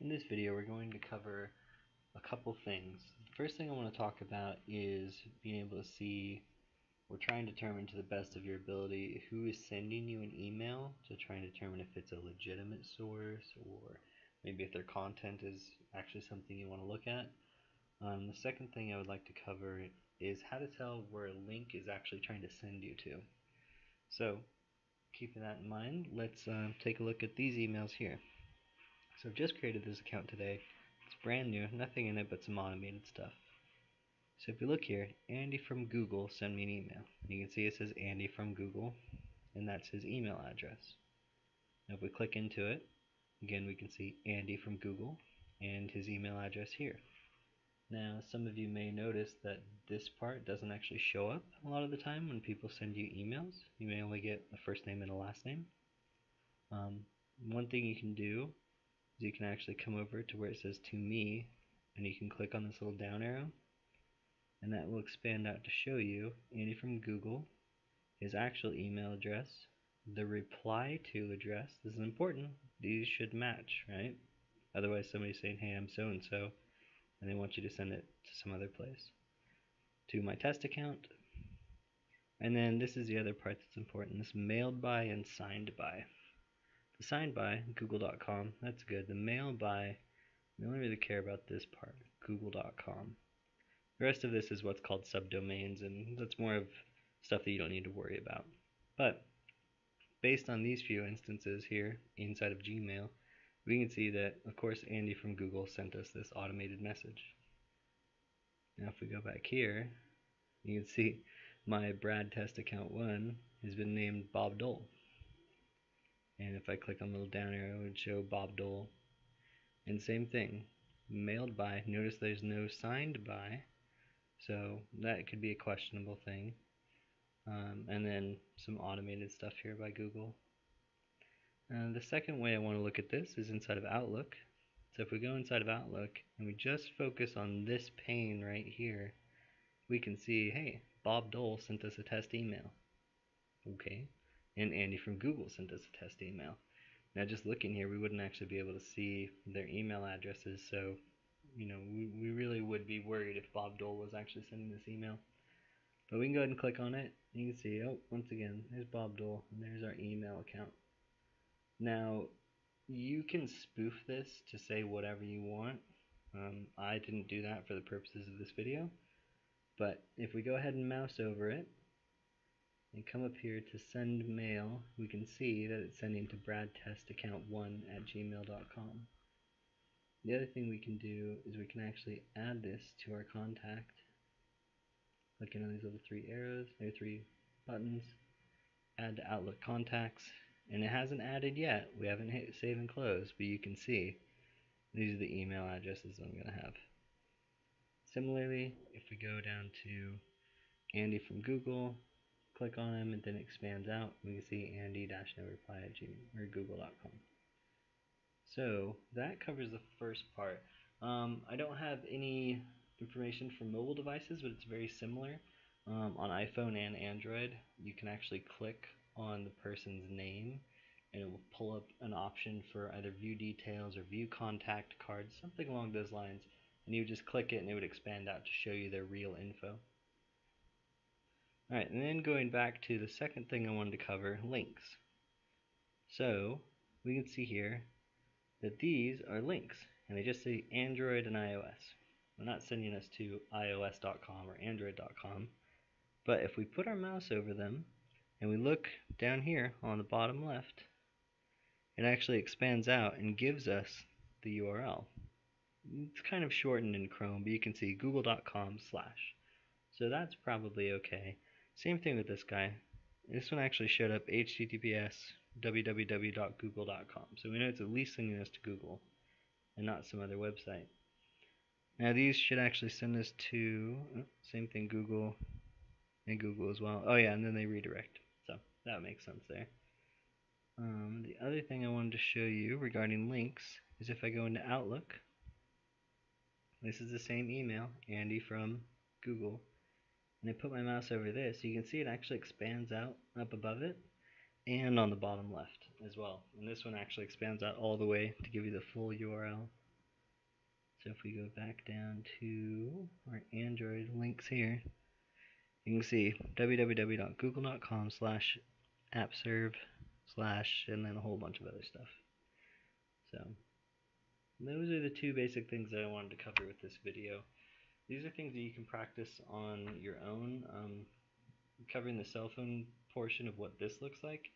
In this video, we're going to cover a couple things. The first thing I want to talk about is being able to see or try and determine to the best of your ability who is sending you an email to try and determine if it's a legitimate source or maybe if their content is actually something you want to look at. The second thing I would like to cover is how to tell where a link is actually trying to send you to. So, keeping that in mind, let's take a look at these emails here. So I've just created this account today. It's brand new, nothing in it but some automated stuff. So if we look here, Andy from Google sent me an email. You can see it says Andy from Google, and that's his email address. Now if we click into it, again we can see Andy from Google and his email address here. Now some of you may notice that this part doesn't actually show up a lot of the time when people send you emails. You may only get a first name and a last name. One thing you can do is you can actually come over to where it says to me, and you can click on this little down arrow, and that will expand out to show you Andy from Google, his actual email address, the reply to address. This is important. These should match, right? Otherwise somebody's saying, hey, I'm so and so, and they want you to send it to some other place. To my test account. And then this is the other part that's important, this mailed by and signed by. The signed by, google.com, that's good. The mailed by, we only really care about this part, google.com. The rest of this is what's called subdomains, and that's more of stuff that you don't need to worry about. But based on these few instances here inside of Gmail, we can see that, of course, Andy from Google sent us this automated message. Now if we go back here, you can see my Brad test account 1 has been named Bob Dole. And if I click on the little down arrow, it would show Bob Dole. And same thing, mailed by. Notice there's no signed by, so that could be a questionable thing. And then some automated stuff here by Google. The second way I want to look at this is inside of Outlook. So if we go inside of Outlook and we just focus on this pane right here, we can see, hey, Bob Dole sent us a test email. Okay. And Andy from Google sent us a test email. Now just looking here, we wouldn't actually be able to see their email addresses, so we really would be worried if Bob Dole was actually sending this email. But we can go ahead and click on it. You can see, oh, once again, there's Bob Dole, and there's our email account. Now, you can spoof this to say whatever you want. I didn't do that for the purposes of this video. But if we go ahead and mouse over it, and come up here to send mail, we can see that it's sending to bradtestaccount1@gmail.com. The other thing we can do is we can actually add this to our contact. Clicking on these little three arrows, there are three buttons, add to Outlook contacts, and it hasn't added yet. We haven't hit save and close, but you can see these are the email addresses I'm going to have. Similarly, if we go down to Andy from Google, click on him, and then it expands out, we can see andy-no-reply@google.com. So that covers the first part. I don't have any information for mobile devices, but it's very similar. On iPhone and Android, you can actually click on the person's name, and it will pull up an option for either view details or view contact cards, something along those lines. And you would just click it, and it would expand out to show you their real info. Alright, and then going back to the second thing I wanted to cover, links. So, we can see here that these are links, and they just say Android and iOS. They're not sending us to iOS.com or Android.com, but if we put our mouse over them, and we look down here on the bottom left, it actually expands out and gives us the URL. It's kind of shortened in Chrome, but you can see google.com/. So that's probably okay. Same thing with this guy. This one actually showed up https www.google.com. So we know it's at least sending us to Google and not some other website. Now these should actually send us to, same thing, Google and Google as well. Oh yeah, and then they redirect. So that makes sense there. The other thing I wanted to show you regarding links is if I go into Outlook, this is the same email, Andy from Google, and I put my mouse over this, you can see it actually expands out up above it and on the bottom left as well. And this one actually expands out all the way to give you the full URL. So if we go back down to our Android links here, you can see www.google.com/appserve/ and then a whole bunch of other stuff. So those are the two basic things that I wanted to cover with this video. These are things that you can practice on your own. Covering the cell phone portion of what this looks like,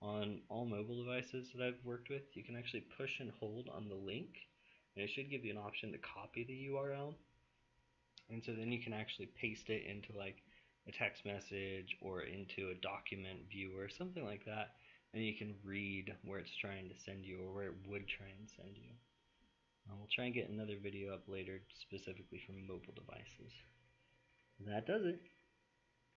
on all mobile devices that I've worked with, you can actually push and hold on the link, and it should give you an option to copy the URL. And so then you can actually paste it into like a text message or into a document viewer, something like that, and you can read where it's trying to send you or where it would try and send you. We'll try and get another video up later specifically for mobile devices. That does it.